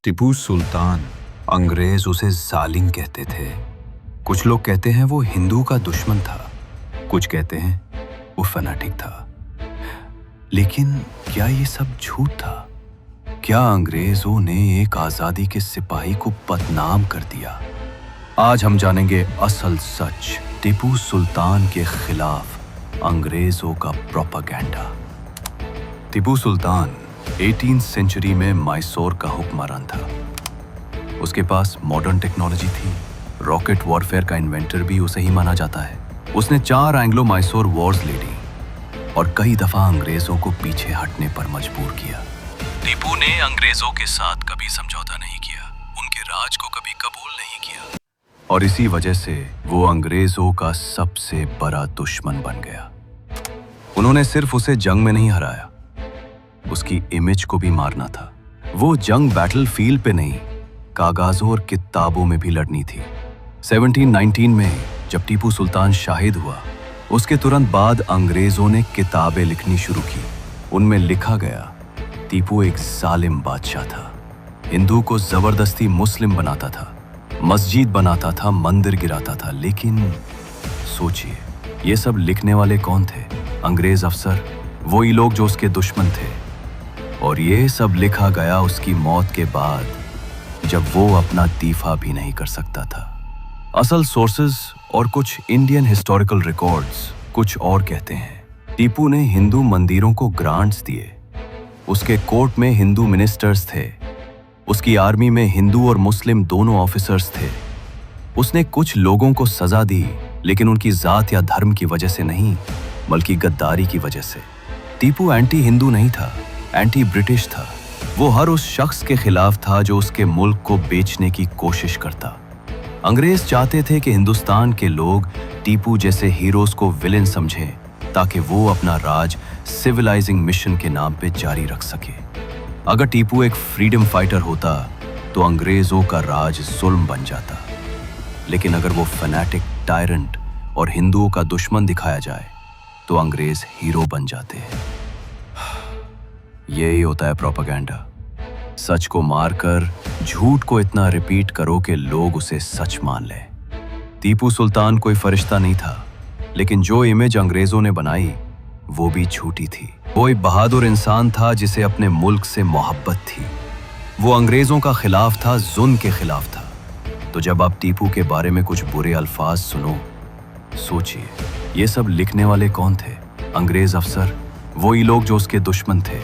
टीपू सुल्तान, अंग्रेज उसे जालिम कहते थे। कुछ लोग कहते हैं वो हिंदू का दुश्मन था, कुछ कहते हैं वो फैनाटिक था। लेकिन क्या ये सब झूठ था? क्या अंग्रेजों ने एक आजादी के सिपाही को बदनाम कर दिया? आज हम जानेंगे असल सच, टीपू सुल्तान के खिलाफ अंग्रेजों का propaganda. Tipu Sultan 18th century में मैसूर का हुक्मरान था। उसके पास मॉडर्न टेक्नोलॉजी थी। रॉकेट वॉरफेयर का इन्वेंटर भी उसे ही माना जाता है। उसने 4 एंग्लो मैसूर वॉर्स लड़ी और कई दफा अंग्रेजों को पीछे हटने पर मजबूर किया। टीपू ने अंग्रेजों के साथ कभी समझौता नहीं किया, उनके राज को कभी कबूल नहीं किया और इसी वजह से वो अंग्रेजों का सबसे बड़ा दुश्मन बन गया। उन्होंने सिर्फ उसे जंग में नहीं हराया, उसकी इमेज को भी मारना था। वो जंग बैटलफील्ड पे नहीं, कागजों और किताबों में भी लड़नी थी। 1719 में जब टीपू सुल्तान शाहिद हुआ, उसके तुरंत बाद अंग्रेजों ने किताबें लिखनी शुरू की। उनमें लिखा गया टीपू एक जालिम बादशाह था, हिंदू को जबरदस्ती मुस्लिम बनाता था, मस्जिद बनाता था, मंदिर गिराता था। लेकिन सोचिए, ये सब लिखने वाले कौन थे? अंग्रेज अफसर, वही लोग जो उसके दुश्मन थे। और ये सब लिखा गया उसकी मौत के बाद, जब वो अपना दीफा भी नहीं कर सकता था। असल सोर्सेज और कुछ इंडियन हिस्टोरिकल रिकॉर्ड्स कुछ और कहते हैं। टीपू ने हिंदू मंदिरों को ग्रांट्स दिए, उसके कोर्ट में हिंदू मिनिस्टर्स थे, उसकी आर्मी में हिंदू और मुस्लिम दोनों ऑफिसर्स थे। उसने कुछ लोगों को सजा दी, लेकिन उनकी जात या धर्म की वजह से नहीं, बल्कि गद्दारी की वजह से। टीपू एंटी हिंदू नहीं था, एंटी ब्रिटिश था। वो हर उस शख्स के खिलाफ था जो उसके मुल्क को बेचने की कोशिश करता। अंग्रेज चाहते थे कि हिंदुस्तान के लोग टीपू जैसे हीरोज को विलेन समझें, ताकि वो अपना राज सिविलाइजिंग मिशन के नाम पे जारी रख सके। अगर टीपू एक फ्रीडम फाइटर होता तो अंग्रेजों का राज जुल्म बन जाता। लेकिन अगर वो फैनाटिक, टायरेंट और हिंदुओं का दुश्मन दिखाया जाए तो अंग्रेज हीरो बन जाते हैं। यही होता है प्रोपेगेंडा। सच को मारकर झूठ को इतना रिपीट करो कि लोग उसे सच मान लें। टीपू सुल्तान कोई फरिश्ता नहीं था, लेकिन जो इमेज अंग्रेजों ने बनाई वो भी झूठी थी। वो एक बहादुर इंसान था जिसे अपने मुल्क से मोहब्बत थी। वो अंग्रेजों का खिलाफ था, जुल्म के खिलाफ था। तो जब आप टीपू के बारे में कुछ बुरे अल्फाज सुनो, सोचिए ये सब लिखने वाले कौन थे? अंग्रेज अफसर, वही लोग जो उसके दुश्मन थे।